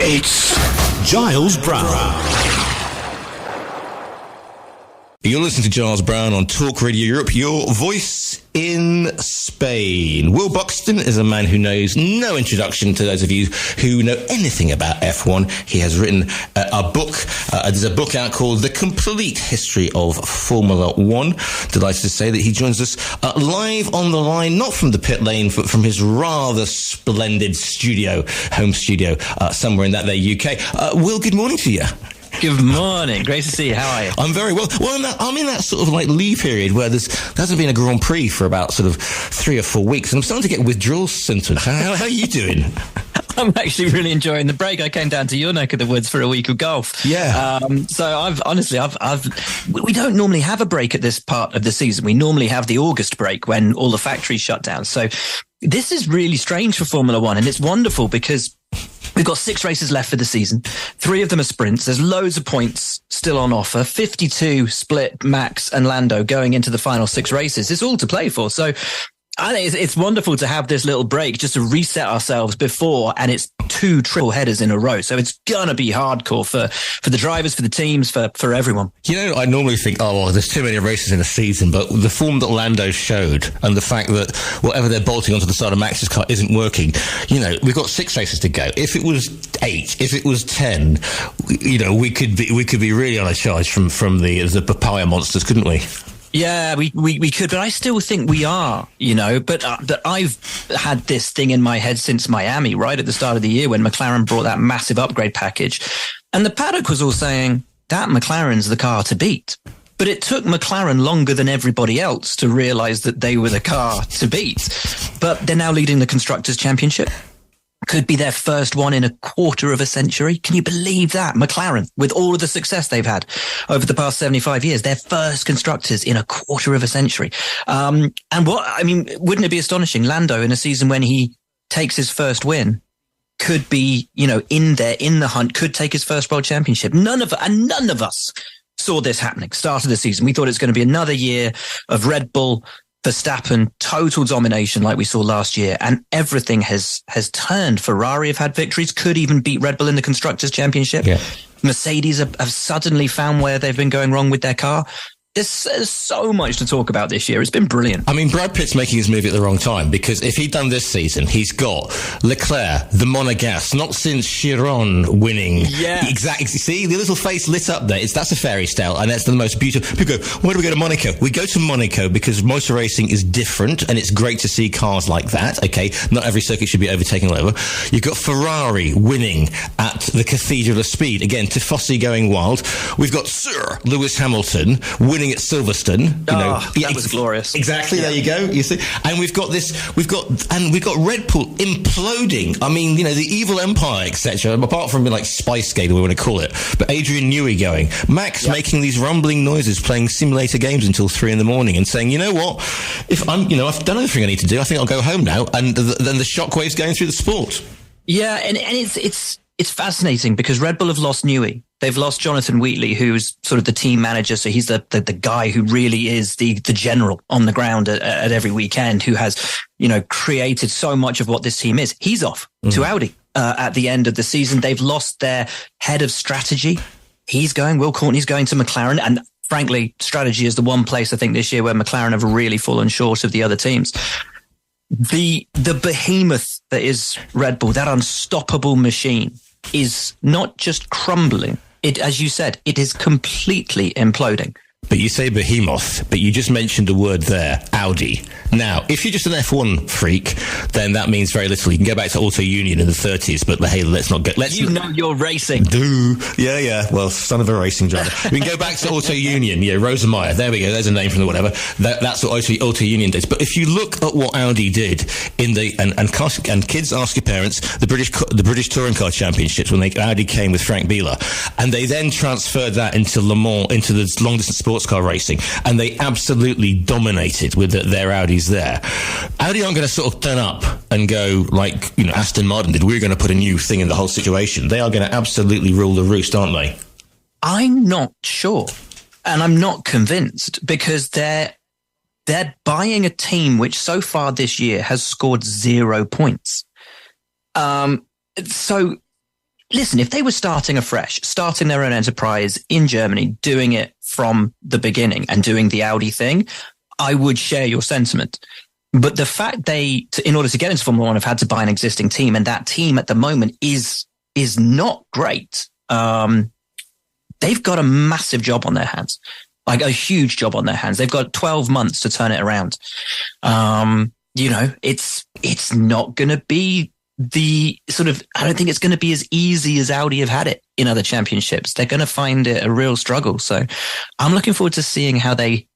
It's Giles Brown. You're listening to Giles Brown on Talk Radio Europe, your voice in Spain. Will Buxton is a man who knows no introduction to those of you who know anything about F1. He has written a book. There's a book out called The Complete History of Formula One. Delighted to say that he joins us live on the line, not from the pit lane, but from his rather splendid home studio, somewhere in that there UK. Will, good morning to you. Good morning. Great to see you. How are you? I'm very well. Well, I'm in that sort of like leave period where there hasn't been a Grand Prix for about sort of 3 or 4 weeks, and I'm starting to get withdrawal symptoms. How are you doing? I'm actually really enjoying the break. I came down to your neck of the woods for a week of golf. Yeah. So we don't normally have a break at this part of the season. We normally have the August break when all the factories shut down. So this is really strange for Formula One, and it's wonderful because we've got 6 races left for the season. 3 of them are sprints. There's loads of points still on offer. 52 split Max and Lando going into the final 6 races. It's all to play for. So I think it's wonderful to have this little break just to reset ourselves before, and it's 2 triple headers in a row. So it's going to be hardcore for the drivers, for the teams, for everyone. You know, I normally think, there's too many races in a season, but the form that Lando showed and the fact that whatever they're bolting onto the side of Max's car isn't working, you know, we've got 6 races to go. If it was 8, if it was 10, you know, we could be really on a charge from the papaya monsters, couldn't we? Yeah, we could, but I still think we are, you know, but I've had this thing in my head since Miami, right at the start of the year when McLaren brought that massive upgrade package. And the paddock was all saying that McLaren's the car to beat. But it took McLaren longer than everybody else to realize that they were the car to beat. But they're now leading the Constructors' Championship. Could be their first one in a quarter of a century. Can you believe that? McLaren, with all of the success they've had over the past 75 years, their first constructors in a quarter of a century. Wouldn't it be astonishing? Lando, in a season when he takes his first win, could be, you know, in the hunt, could take his first world championship. None of us saw this happening. Start of the season, we thought it was going to be another year of Red Bull, Verstappen, total domination like we saw last year, and everything has turned. Ferrari have had victories, could even beat Red Bull in the Constructors' Championship. Yeah. Mercedes have suddenly found where they've been going wrong with their car. There's so much to talk about this year. It's been brilliant. I mean, Brad Pitt's making his movie at the wrong time, because if he'd done this season, he's got Leclerc, the Monegasque, not since Chiron winning. Yeah. Exactly. See, the little face lit up there. That's a fairy tale, and that's the most beautiful. People go, why do we go to Monaco? We go to Monaco because motor racing is different, and it's great to see cars like that. Okay, not every circuit should be overtaken all over. You've got Ferrari winning at the Cathedral of Speed. Again, Tifosi going wild. We've got Sir Lewis Hamilton winning at Silverstone. That was glorious. Exactly. Yeah. There you go. You see, and we've got Red Bull imploding. I mean, you know, the evil empire, etc. Apart from like Spicegate, or we want to call it, but Adrian Newey going, Max making these rumbling noises, playing simulator games until 3 a.m, and saying, you know what, if I've done everything I need to do, I think I'll go home now. And then the shockwaves going through the sport. Yeah, and it's fascinating because Red Bull have lost Newey. They've lost Jonathan Wheatley, who's sort of the team manager. So he's the guy who really is the general on the ground at every weekend, who has, you know, created so much of what this team is. He's off to Audi at the end of the season. They've lost their head of strategy. Will Courtney's going to McLaren. And frankly, strategy is the one place I think this year where McLaren have really fallen short of the other teams. The behemoth that is Red Bull, that unstoppable machine, is not just crumbling. It, as you said, it is completely imploding. But you say behemoth, but you just mentioned a word there, Audi. Now, if you're just an F1 freak, then that means very little. You can go back to Auto Union in the 30s, but hey, you're racing. Yeah. Well, son of a racing driver. We can go back to Auto Union. Yeah, Rosemeyer. There we go. There's a name from the whatever. That's what Auto Union did. But if you look at what Audi did in and kids ask your parents, the British Touring Car Championships, when Audi came with Frank Biela, and they then transferred that into Le Mans, into the long distance sports car racing, and they absolutely dominated with their Audis there. Audi aren't going to sort of turn up and go like, you know, Aston Martin did, we're going to put a new thing in the whole situation. They are going to absolutely rule the roost, aren't they? I'm not sure, and I'm not convinced, because they're buying a team which so far this year has scored 0 points. So listen, if they were starting afresh, starting their own enterprise in Germany, doing it from the beginning and doing the Audi thing, I would share your sentiment. But the fact in order to get into Formula One, have had to buy an existing team, and that team at the moment is not great. They've got a massive job on their hands, like a huge job on their hands. They've got 12 months to turn it around. It's not going to be I don't think it's going to be as easy as Audi have had it in other championships. They're going to find it a real struggle. So I'm looking forward to seeing how they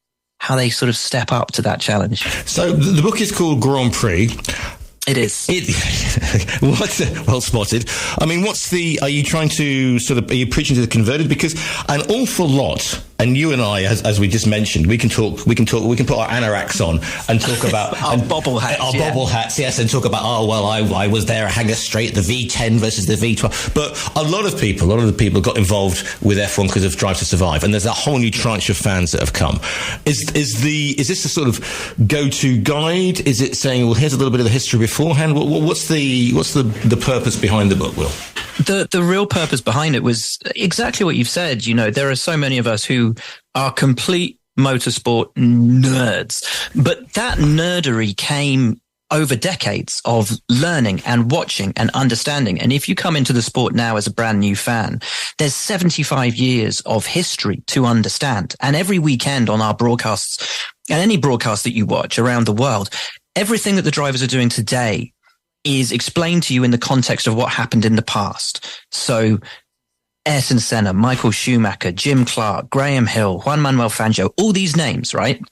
sort of step up to that challenge. So the book is called Grand Prix. It is. Well spotted. I mean, are you trying to are you preaching to the converted? Because an awful lot, and you and I, as we just mentioned, we can put our anoraks on and talk about our bobble hats. Yes, and talk about, I was there, I hang us straight, the V10 versus the V12. But a lot of the people got involved with F1 because of Drive to Survive, and there's a whole new tranche of fans that have come. Is this a sort of go-to guide? Is it saying, well, here's a little bit of the history beforehand? What's the purpose behind the book, Will? The real purpose behind it was exactly what you've said. There are so many of us who are complete motorsport nerds, but that nerdery came over decades of learning and watching and understanding. And if you come into the sport now as a brand new fan, there's 75 years of history to understand. And every weekend on our broadcasts, and any broadcast that you watch around the world, everything that the drivers are doing today is explained to you in the context of what happened in the past. So Ayrton Senna, Michael Schumacher, Jim Clark, Graham Hill, Juan Manuel Fangio, all these names, right?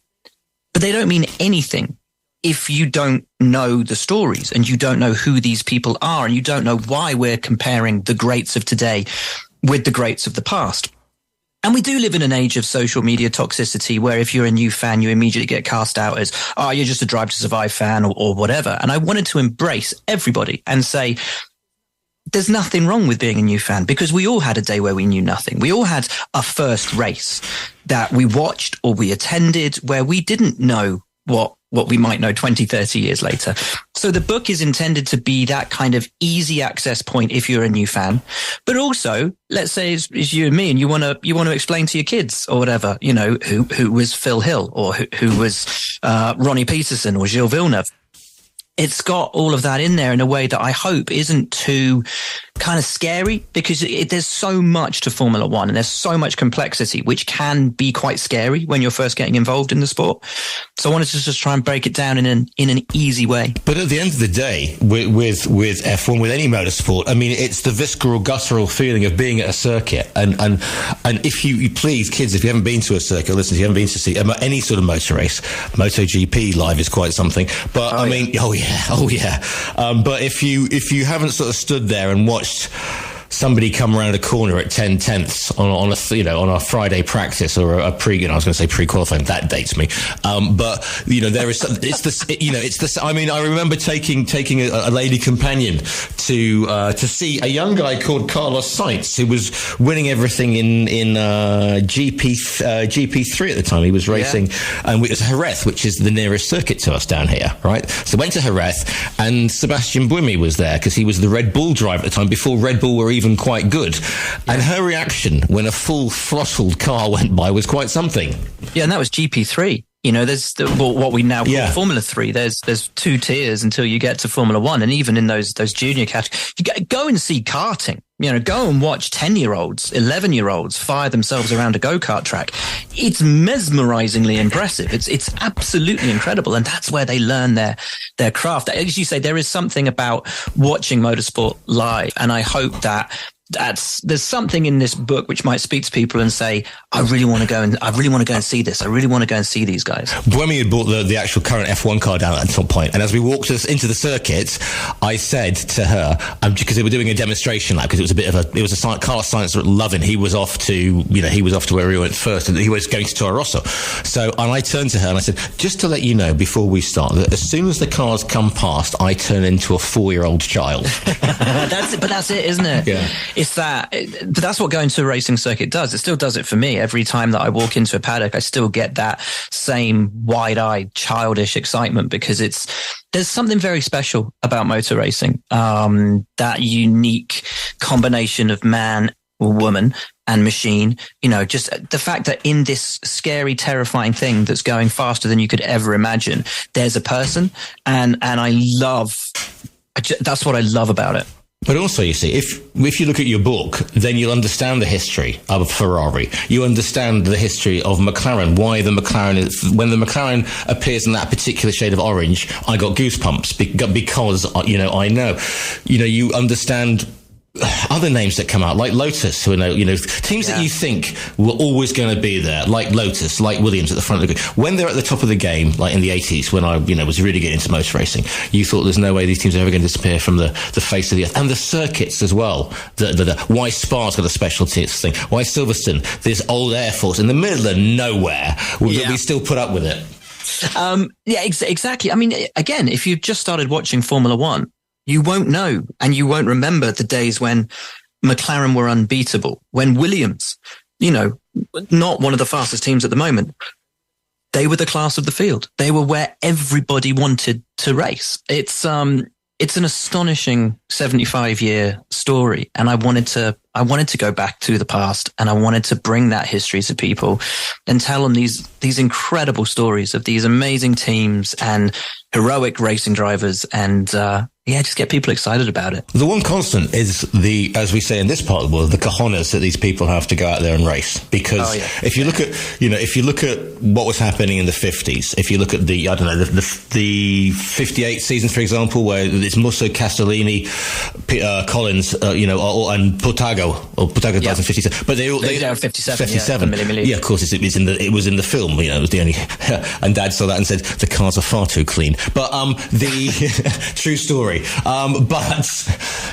But they don't mean anything if you don't know the stories and you don't know who these people are and you don't know why we're comparing the greats of today with the greats of the past. And we do live in an age of social media toxicity where if you're a new fan, you immediately get cast out as, you're just a Drive to Survive fan or whatever. And I wanted to embrace everybody and say, there's nothing wrong with being a new fan, because we all had a day where we knew nothing. We all had a first race that we watched or we attended where we didn't know what we might know 20, 30 years later. So the book is intended to be that kind of easy access point if you're a new fan. But also, let's say it's you and me and you want to explain to your kids or whatever, who was Phil Hill or who was Ronnie Peterson or Gilles Villeneuve. It's got all of that in there in a way that I hope isn't too kind of scary, because there's so much to Formula One and there's so much complexity, which can be quite scary when you're first getting involved in the sport. So I wanted to just try and break it down in an easy way. But at the end of the day, with F1, with any motorsport, I mean, it's the visceral, guttural feeling of being at a circuit. And if you please, kids, if you haven't been to a circuit, listen, if you haven't been to see any sort of motor race, MotoGP live is quite something. But Oh yeah. But if you haven't sort of stood there and watched somebody come around a corner at 10/10ths on a Friday practice or a pre, I was going to say pre-qualifying, that dates me. But there is, I mean, I remember taking a lady companion to see a young guy called Carlos Sainz, who was winning everything in GP3 at the time. He was racing, and it was Jerez, which is the nearest circuit to us down here, right? So went to Jerez, and Sebastian Buemi was there because he was the Red Bull driver at the time, before Red Bull were even quite good. And her reaction when a full throttled car went by was quite something. Yeah, and that was GP3. There's what we now call Formula 3. There's two tiers until you get to Formula 1. And even in those junior categories, you go and see karting. Go and watch 10-year-olds, 11-year-olds fire themselves around a go-kart track. It's mesmerizingly impressive. It's absolutely incredible. And that's where they learn their craft. As you say, there is something about watching motorsport live. And I hope there's something in this book which might speak to people and say, I really want to go and see this. I really want to go and see these guys. Buemi had bought the actual current F1 car down at some point, and as we walked into the circuit, I said to her, because they were doing a demonstration lap, because it was a Carlos Sainz loving. He was off to where we went first, and he was going to Toro Rosso. So, and I turned to her and I said, just to let you know before we start, that as soon as the cars come past, I turn into a 4-year-old child. That's it, isn't it? Yeah. But that's what going to a racing circuit does. It still does it for me. Every time that I walk into a paddock, I still get that same wide-eyed, childish excitement, because there's something very special about motor racing. That unique combination of man or woman and machine, just the fact that in this scary, terrifying thing that's going faster than you could ever imagine, there's a person. And that's what I love about it. But also, you see, if you look at your book, then you'll understand the history of Ferrari. You understand the history of McLaren, why the McLaren, when the McLaren appears in that particular shade of orange, I got goosebumps because, I know. You understand other names that come out, like Lotus, who are teams that you think were always going to be there, like Lotus, like Williams at the front of the game. When they're at the top of the game, like in the 80s, when I, was really getting into motor racing, you thought there's no way these teams are ever going to disappear from the face of the earth. And the circuits as well. Why Spa's got a specialty thing. Why Silverstone, this old Air Force in the middle of nowhere, we still put up with it. Exactly. I mean, again, if you've just started watching Formula One, you won't know, and you won't remember the days when McLaren were unbeatable, when Williams, not one of the fastest teams at the moment, they were the class of the field. They were where everybody wanted to race. It's an astonishing 75-year story, and I wanted to go back to the past, and I wanted to bring that history to people and tell them these incredible stories of these amazing teams and heroic racing drivers, and just get people excited about it. The one constant is as we say in this part of the world, the cojones that these people have to go out there and race. Because if you look at what was happening in the 50s, if you look at the 58 season, for example, where it's Musso, Castellini, Collins, and Portago dies in 57, but they 57. 57. Yeah, of course, it was in the film. It was the only, and Dad saw that and said the cars are far too clean. But the true story. But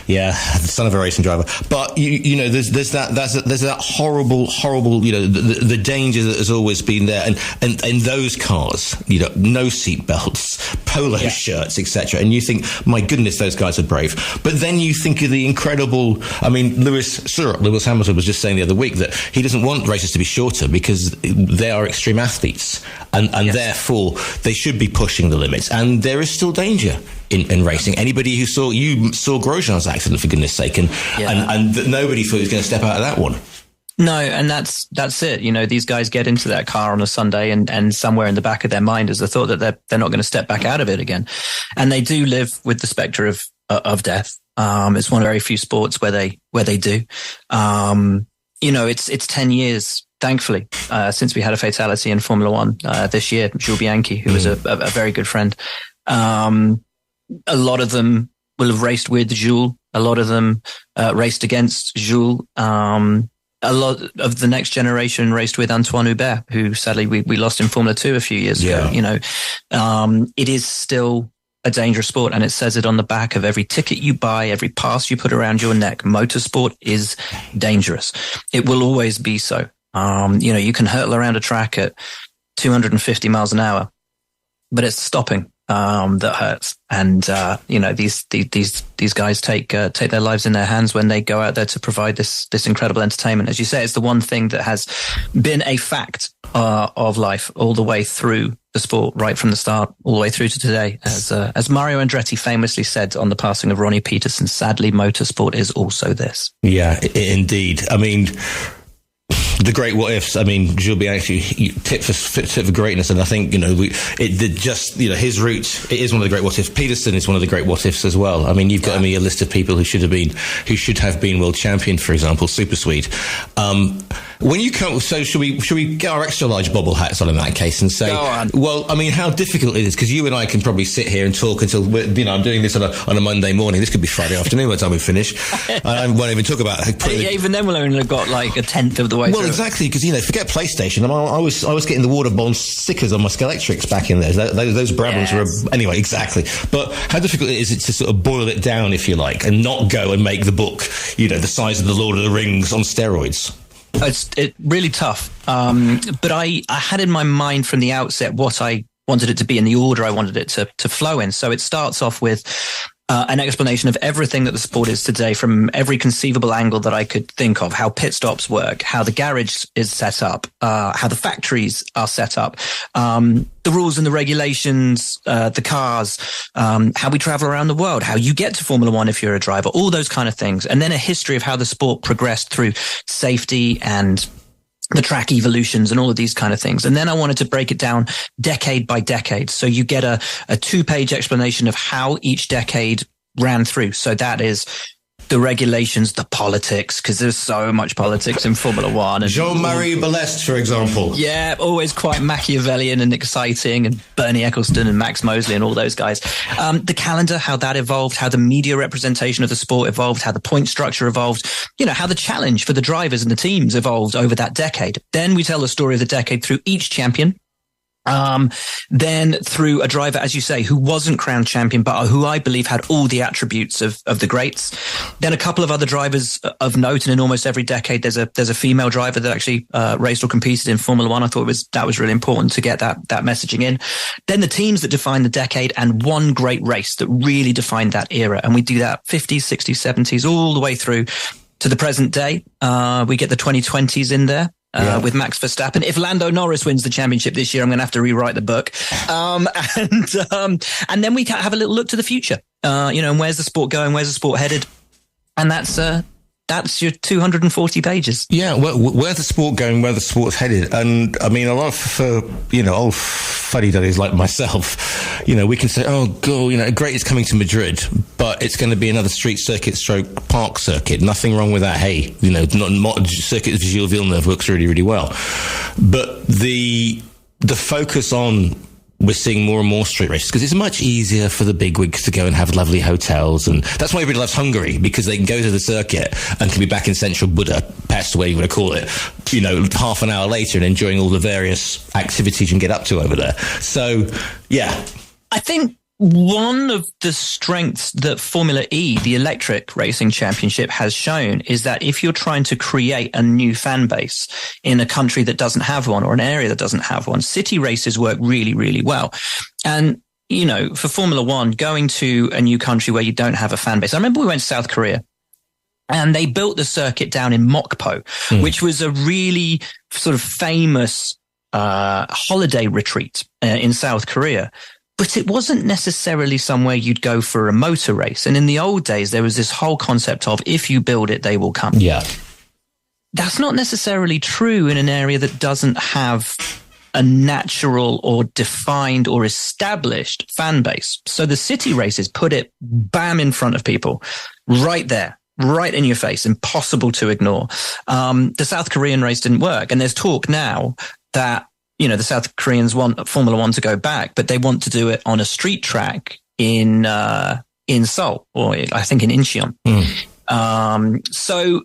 the son of a racing driver. But there's that horrible, the danger that has always been there, and in those cars, no seat belts, polo shirts, etc. And you think, my goodness, those guys are brave. But then you think of the incredible. I mean, Lewis Hamilton was just saying the other week that he doesn't want races to be shorter because they are extreme athletes, and therefore they should be pushing the limits. And there is still danger in racing. Anybody who saw Grosjean's accident, for goodness sake, and nobody thought he was going to step out of that one. No, and that's it. These guys get into that car on a Sunday, and somewhere in the back of their mind is the thought that they're not going to step back out of it again, and they do live with the spectre of death. It's one of very few sports where they do. It's 10 years, thankfully, since we had a fatality in Formula One this year. Jules Bianchi, who was a very good friend. A lot of them will have raced with Jules. A lot of them raced against Jules. A lot of the next generation raced with Antoine Hubert, who sadly we lost in Formula 2 a few years ago. It is still a dangerous sport, and it says it on the back of every ticket you buy, every pass you put around your neck. Motorsport is dangerous. It will always be so. You can hurtle around a track at 250 miles an hour, but it's stopping that hurts. And these guys take their lives in their hands when they go out there to provide this incredible entertainment. As you say, it's the one thing that has been a fact of life all the way through the sport, right from the start all the way through to today. As Mario Andretti famously said on the passing of Ronnie Peterson, sadly, motorsport is also this. Yeah, indeed. I mean, the great what ifs. I mean, Jules Bianchi tip for greatness, and I think his route. It is one of the great what ifs. Peterson is one of the great what ifs as well. I mean, you've got me a list of people who should have been world champion, for example, Super Swede. When you come, so should we get our extra large bobble hats on in that case and say, well, I mean, how difficult it is, because you and I can probably sit here and talk until I'm doing this on a Monday morning. This could be Friday afternoon by the time we finish. I won't even talk about even then we'll only have got like a tenth of the way. Well, exactly, because forget PlayStation. I was getting the Waterborne stickers on my Skeletrix back in there. Those Brabhams were anyway. Exactly, but how difficult is it to sort of boil it down, if you like, and not go and make the book, the size of the Lord of the Rings on steroids? It's really tough. But I had in my mind from the outset what I wanted it to be in the order I wanted it to flow in. So it starts off with an explanation of everything that the sport is today from every conceivable angle that I could think of, how pit stops work, how the garage is set up, how the factories are set up, the rules and the regulations, the cars, how we travel around the world, how you get to Formula One if you're a driver, all those kind of things. And then a history of how the sport progressed through safety and the track evolutions and all of these kind of things. And then I wanted to break it down decade by decade. So you get a 2-page explanation of how each decade ran through. So that is the regulations, the politics, because there's so much politics in Formula One. And Jean-Marie Balest, for example. Yeah, always quite Machiavellian and exciting, and Bernie Ecclestone and Max Mosley and all those guys. The calendar, how that evolved, how the media representation of the sport evolved, how the point structure evolved, how the challenge for the drivers and the teams evolved over that decade. Then we tell the story of the decade through each champion. Then through a driver, as you say, who wasn't crowned champion, but who I believe had all the attributes of the greats. Then a couple of other drivers of note, and in almost every decade, there's a female driver that actually raced or competed in Formula One. I thought that was really important to get that messaging in. Then the teams that defined the decade, and one great race that really defined that era. And we do that 50s, 60s, 70s, all the way through to the present day. We get the 2020s in there. With Max Verstappen. If Lando Norris wins the championship this year, I'm going to have to rewrite the book. And then we can have a little look to the future. And where's the sport going? Where's the sport headed? And that's your 240 pages. Yeah, where's the sport going, where the sport's headed? And I mean, a lot for, old fuddy-duddies like myself, we can say, oh, God, great, it's coming to Madrid, but it's going to be another street circuit stroke park circuit. Nothing wrong with that. Hey, not circuit of Gilles Villeneuve works really, really well. But the focus on, we're seeing more and more street races because it's much easier for the bigwigs to go and have lovely hotels. And that's why everybody loves Hungary, because they can go to the circuit and can be back in central Budapest, whatever you want to call it, half an hour later and enjoying all the various activities you can get up to over there. So, yeah. I think one of the strengths that Formula E, the electric racing championship, has shown is that if you're trying to create a new fan base in a country that doesn't have one or an area that doesn't have one, city races work really, really well. And, for Formula One, going to a new country where you don't have a fan base. I remember we went to South Korea and they built the circuit down in Mokpo, which was a really sort of famous holiday retreat in South Korea. But it wasn't necessarily somewhere you'd go for a motor race. And in the old days, there was this whole concept of, if you build it, they will come. Yeah. That's not necessarily true in an area that doesn't have a natural or defined or established fan base. So the city races put it bam in front of people, right there, right in your face, impossible to ignore. The South Korean race didn't work. And there's talk now that the South Koreans want Formula One to go back, but they want to do it on a street track in Seoul, or I think in Incheon. So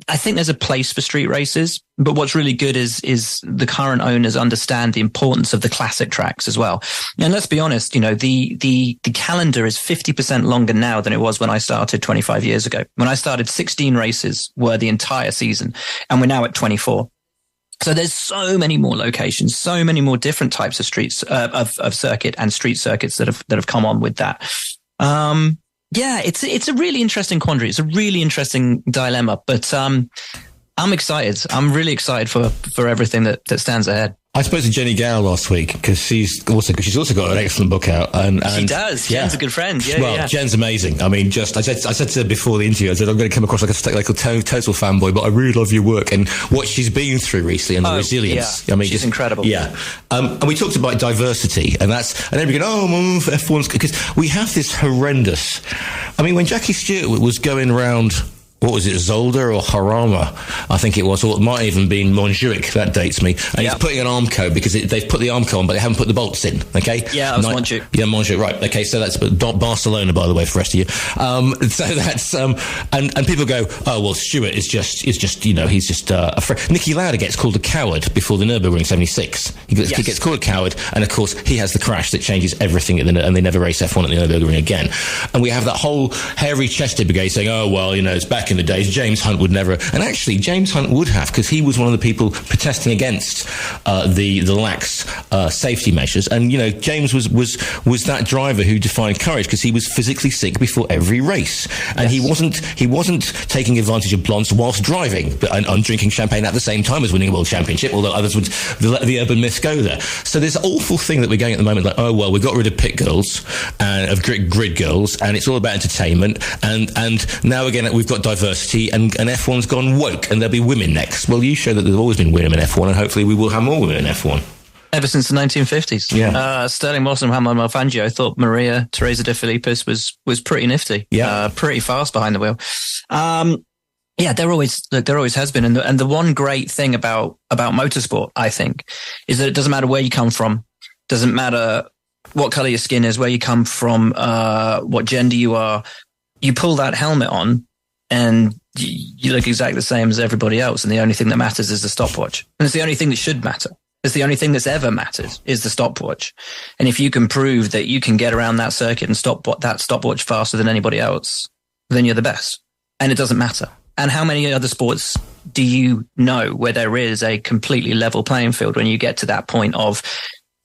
I think there's a place for street races, but what's really good is the current owners understand the importance of the classic tracks as well. And let's be honest, the calendar is 50% longer now than it was when I started 25 years ago. When I started, 16 races were the entire season, and we're now at 24. So there's so many more locations, so many more different types of streets, of circuit and street circuits that have come on with that. It's a really interesting quandary. It's a really interesting dilemma, but, I'm excited. I'm really excited for everything that stands ahead. I spoke to Jenny Gale last week because she's also got an excellent book out. And she does. Jen's a good friend. Yeah. Jen's amazing. I mean, I said to her before the interview, I said, I'm going to come across like a total fanboy, but I really love your work and what she's been through recently and the resilience. Yeah. I mean, she's incredible. Yeah. And we talked about diversity, and everybody going, F1's, because we have this horrendous. I mean, when Jackie Stewart was going around, what was it, Zolder or Harama, I think it was, or it might even been Montjuic, that dates me. And he's putting an arm coat because they've put the arm coat on, but they haven't put the bolts in, okay? Yeah, that was Montjuic. Yeah, Montjuic, right. Okay, so that's Barcelona, by the way, for the rest of you. So that's, and people go, oh, well, Stewart is just, he's just a friend. Niki Lauda gets called a coward before the Nürburgring 76. He gets called a coward, and of course, he has the crash that changes everything, and they never race F1 at the Nürburgring again. And we have that whole hairy-chested brigade saying, oh, well, it's back back in the days, James Hunt would never, and actually James Hunt would have, because he was one of the people protesting against the lax safety measures. And James was that driver who defined courage, because he was physically sick before every race, and he wasn't taking advantage of blondes whilst driving, and drinking champagne at the same time as winning a world championship, although others would let the urban myth go there. So this awful thing that we're going at the moment, like, oh well, we got rid of pit girls and of grid girls, and it's all about entertainment, and now again we've got diversity, and F1's gone woke, and there'll be women next. Well, you show that there's always been women in F1, and hopefully we will have more women in F1. Ever since the 1950s. Yeah. Sterling Moss and Juan Manuel Fangio thought Maria Teresa de Filippis was pretty nifty. Yeah. Pretty fast behind the wheel. There always has been. And the one great thing about motorsport, I think, is that it doesn't matter where you come from. Doesn't matter what color your skin is, where you come from, what gender you are. You pull that helmet on and you look exactly the same as everybody else. And the only thing that matters is the stopwatch. And it's the only thing that should matter. It's the only thing that's ever mattered is the stopwatch. And if you can prove that you can get around that circuit and stop that stopwatch faster than anybody else, then you're the best. And it doesn't matter. And how many other sports do you know where there is a completely level playing field when you get to that point of,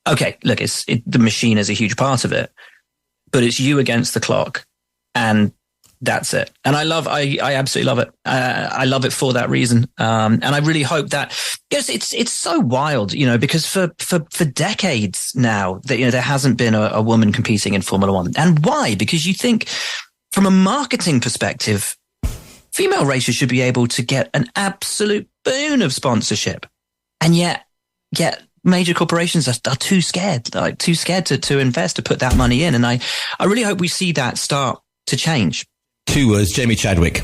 okay, look, the machine is a huge part of it, but it's you against the clock, and that's it. And I absolutely love it. I love it for that reason. And I really hope that, yes, it's so wild, because for decades now that, there hasn't been a woman competing in Formula One. And why? Because you think from a marketing perspective, female racers should be able to get an absolute boon of sponsorship. And yet major corporations are too scared to invest, to put that money in. And I really hope we see that start to change. 2 words, Jamie Chadwick.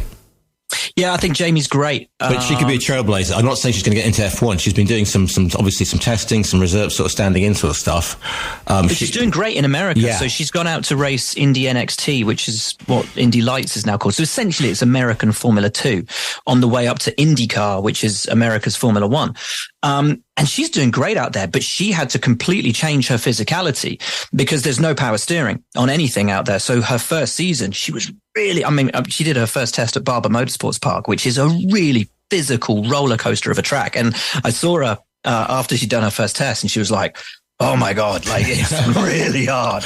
Yeah, I think Jamie's great. But she could be a trailblazer. I'm not saying she's going to get into F1. She's been doing some obviously some testing, some reserve sort of standing in sort of stuff. But she's doing great in America. Yeah. So she's gone out to race Indy NXT, which is what Indy Lights is now called. So essentially it's American Formula 2 on the way up to IndyCar, which is America's Formula 1. And she's doing great out there, but she had to completely change her physicality because there's no power steering on anything out there. So her first season, she was really, she did her first test at Barber Motorsports Park, which is a really physical roller coaster of a track. And I saw her after she'd done her first test, and she was like, oh my God, like it's really hard.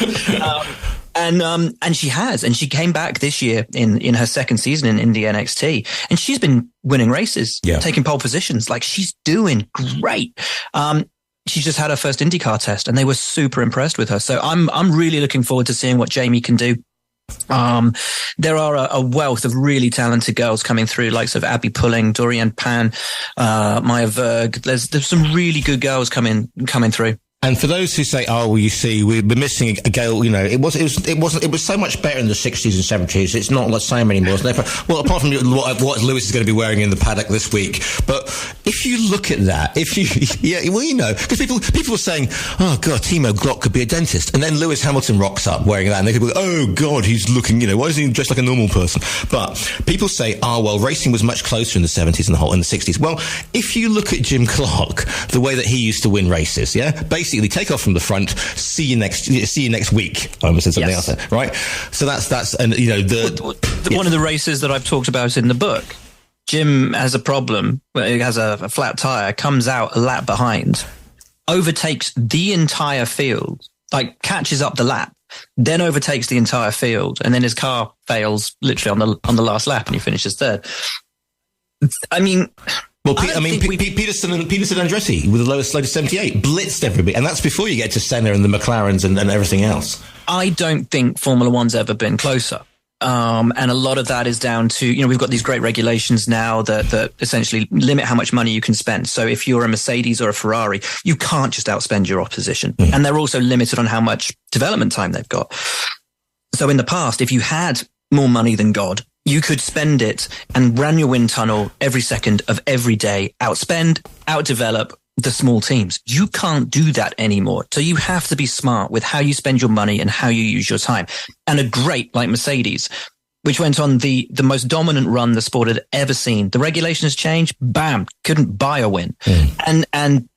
And she has, and she came back this year in her second season in Indy NXT, and she's been winning races, taking pole positions. Like, she's doing great. She's just had her first IndyCar test, and they were super impressed with her. So I'm really looking forward to seeing what Jamie can do. There are a wealth of really talented girls coming through, like sort of Abby Pulling, Dorian Pan, Maya Verg. There's some really good girls coming through. And for those who say, "Oh, well, you see, we're missing a girl," it was so much better in the 60s and 70s. It's not the same anymore. Well, apart from what Lewis is going to be wearing in the paddock this week. But if you look at that, because people were saying, "Oh God, Timo Glock could be a dentist," and then Lewis Hamilton rocks up wearing that, and they could go, "Oh God, he's looking, why is he dressed like a normal person?" But people say, "Oh well, racing was much closer in the 70s and in the 60s." Well, if you look at Jim Clark, the way that he used to win races, basically take off from the front. See you next week. I almost said something else there, right? So that's and one of the races that I've talked about in the book. Jim has a problem. Well, he has a flat tire. Comes out a lap behind, overtakes the entire field, like catches up the lap, then overtakes the entire field, and then his car fails literally on the last lap, and he finishes third. I mean. Well, Peterson and Andretti with the lowest 78 blitzed everybody, and that's before you get to Senna and the McLarens and everything else. I don't think Formula One's ever been closer. And a lot of that is down to, we've got these great regulations now that essentially limit how much money you can spend. So if you're a Mercedes or a Ferrari, you can't just outspend your opposition. Mm. And they're also limited on how much development time they've got. So in the past, if you had more money than God, you could spend it and run your wind tunnel every second of every day, outspend, outdevelop the small teams. You can't do that anymore. So you have to be smart with how you spend your money and how you use your time. And a great like Mercedes, which went on the most dominant run the sport had ever seen. The regulations changed, bam, couldn't buy a win. Mm. And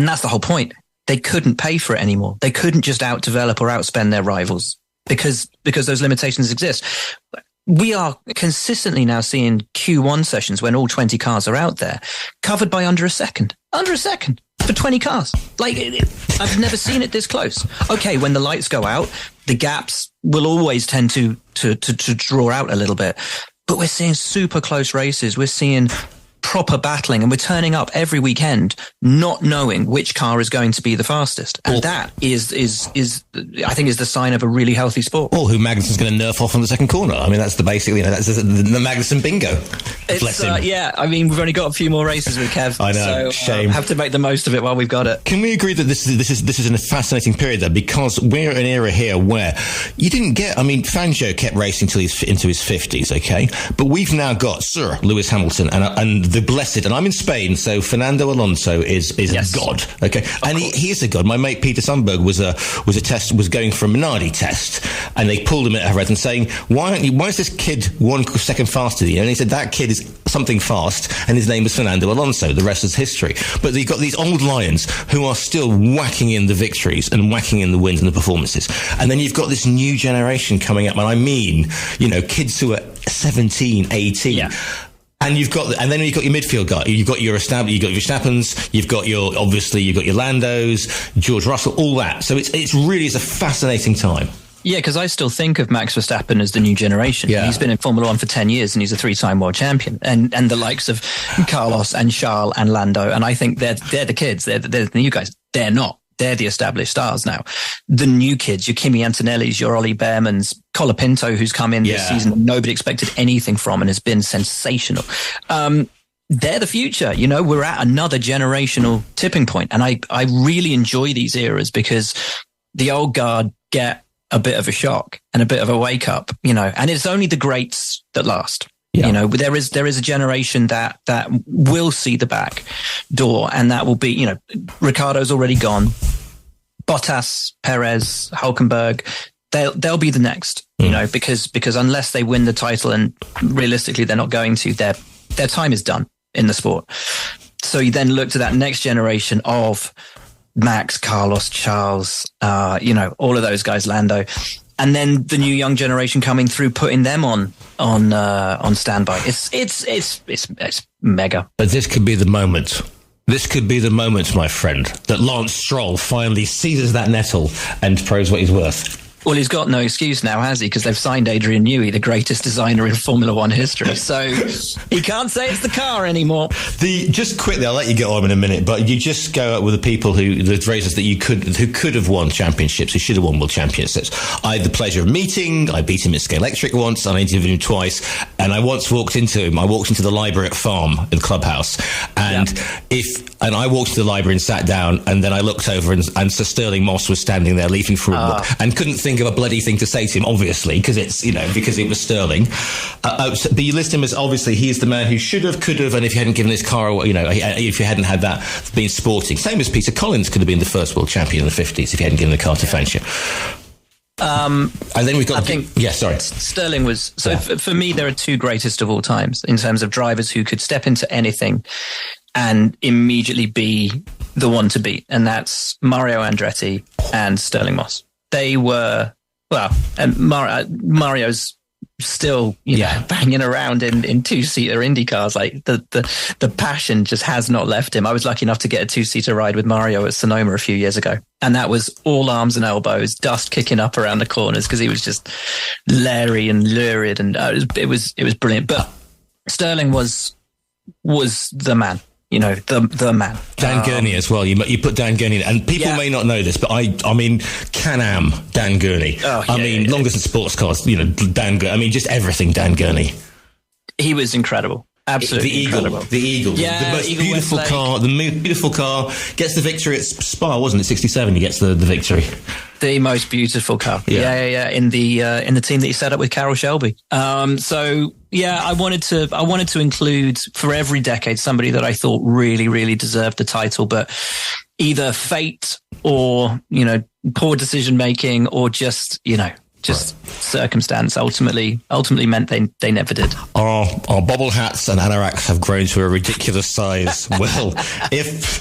that's the whole point. They couldn't pay for it anymore. They couldn't just outdevelop or outspend their rivals because those limitations exist. we are consistently now seeing Q1 sessions when all 20 cars are out there covered by under a second for 20 cars. Like, I've never seen it this close. Okay, when the lights go out, the gaps will always tend to draw out a little bit, but we're seeing super close races. We're seeing proper battling, and we're turning up every weekend not knowing which car is going to be the fastest, and that is I think is the sign of a really healthy sport. Or who Magnussen's going to nerf off on the second corner. I mean, that's the basic, that's the Magnussen bingo. Yeah, I mean, we've only got a few more races with Kev. I know, so shame. Have to make the most of it while we've got it. Can we agree that this is a fascinating period, though, because we're in an era here where you didn't get, I mean, Fangio kept racing till he's into his 50s, okay? But we've now got Sir Lewis Hamilton and the blessed, and I'm in Spain, so Fernando Alonso is yes. a god, okay? And he is a god. My mate Peter Sundberg was going for a Minardi test, and they pulled him at Everett and saying, why is this kid 1 second faster than you? And he said, that kid is something fast, and his name was Fernando Alonso. The rest is history. But you've got these old lions who are still whacking in the victories and whacking in the wins and the performances. And then you've got this new generation coming up, and I mean, kids who are 17, 18. Yeah. And then you've got your midfield guy. You've got your Verstappens. You've got your Landos, George Russell, all that. So it's really a fascinating time. Yeah, because I still think of Max Verstappen as the new generation. Yeah. He's been in Formula One for 10 years and he's a 3-time world champion. And the likes of Carlos and Charles and Lando. And I think they're the kids. They're the new guys. They're not. They're the established stars now. The new kids, your Kimi Antonellis, your Ollie Behrmans, Colapinto, who's come in this season and nobody expected anything from and has been sensational. They're the future. We're at another generational tipping point. And I really enjoy these eras because the old guard get a bit of a shock and a bit of a wake up, and it's only the greats that last. Yeah. There is a generation that will see the back door, and that will be, Ricciardo's already gone. Bottas, Perez, Hülkenberg, they'll be the next, because unless they win the title, and realistically they're not going to, their time is done in the sport. So you then look to that next generation of Max, Carlos, Charles, all of those guys, Lando. And then the new young generation coming through, putting them on standby. It's mega. But this could be the moment. This could be the moment, my friend, that Lance Stroll finally seizes that nettle and proves what he's worth. Well, he's got no excuse now, has he? Because they've signed Adrian Newey, the greatest designer in Formula One history. So he can't say it's the car anymore. Just quickly, I'll let you get on in a minute, but you just go out with the people the racers that who could have won championships, who should have won world championships. I had the pleasure of meeting. I beat him at Scale Electric once, and I interviewed him twice. And I once walked into him. I walked into the library at Farm, at the clubhouse, and I walked to the library and sat down, and then I looked over, and Sir Sterling Moss was standing there leafing through a book, and couldn't think of a bloody thing to say to him, obviously, because it was Sterling. But you list him as, obviously, he is the man who should have, could have, and if you hadn't given his car, if you hadn't had that, been sporting. Same as Peter Collins could have been the first world champion in the 50s if he hadn't given the car to Fangio. And then we've got... Sterling was... So for me, there are two greatest of all times in terms of drivers who could step into anything and immediately be the one to beat. And that's Mario Andretti and Sterling Moss. They were... Well, and Mario's still, banging around in two-seater Indy cars. Like the passion just has not left him. I was lucky enough to get a two-seater ride with Mario at Sonoma a few years ago, and that was all arms and elbows, dust kicking up around the corners because he was just leery and lurid, and it was brilliant. But Sterling was the man. The man. Dan Gurney as well. You put Dan Gurney in, and people may not know this, but I mean, Can-Am Dan Gurney. Long distance sports cars, Dan Gurney. I mean, just everything Dan Gurney. He was incredible. Absolutely incredible. The Eagle. The most beautiful car. The beautiful car gets the victory at Spa, wasn't it? 67, he gets the victory. The most beautiful car. Yeah. In the team that he set up with Carroll Shelby. I wanted to include for every decade somebody that I thought really, really deserved the title, but either fate or, poor decision making or just, Just circumstance ultimately meant they never did. Our bobble hats and anoraks have grown to a ridiculous size. Well, if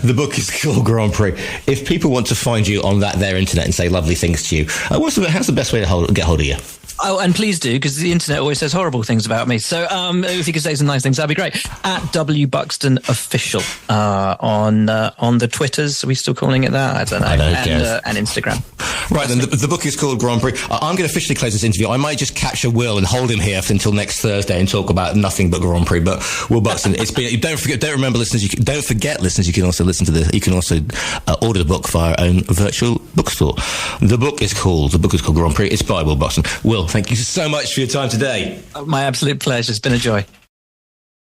the book is called Grand Prix, if people want to find you on their internet and say lovely things to you, how's the best way to get hold of you? Oh, and please do, because the internet always says horrible things about me. So if you could say some nice things, that'd be great. At W Buxton Official on the Twitters. Are we still calling it that? I don't know. And Instagram. Right, then the book is called Grand Prix. I'm going to officially close this interview. I might just capture Will and hold him here until next Thursday and talk about nothing but Grand Prix. But Will Buxton, don't forget, listeners, you can also listen to this. You can also order the book via our own virtual bookstore. The book is called Grand Prix. It's by Will Buxton. Will, thank you so much for your time today. My absolute pleasure. It's been a joy.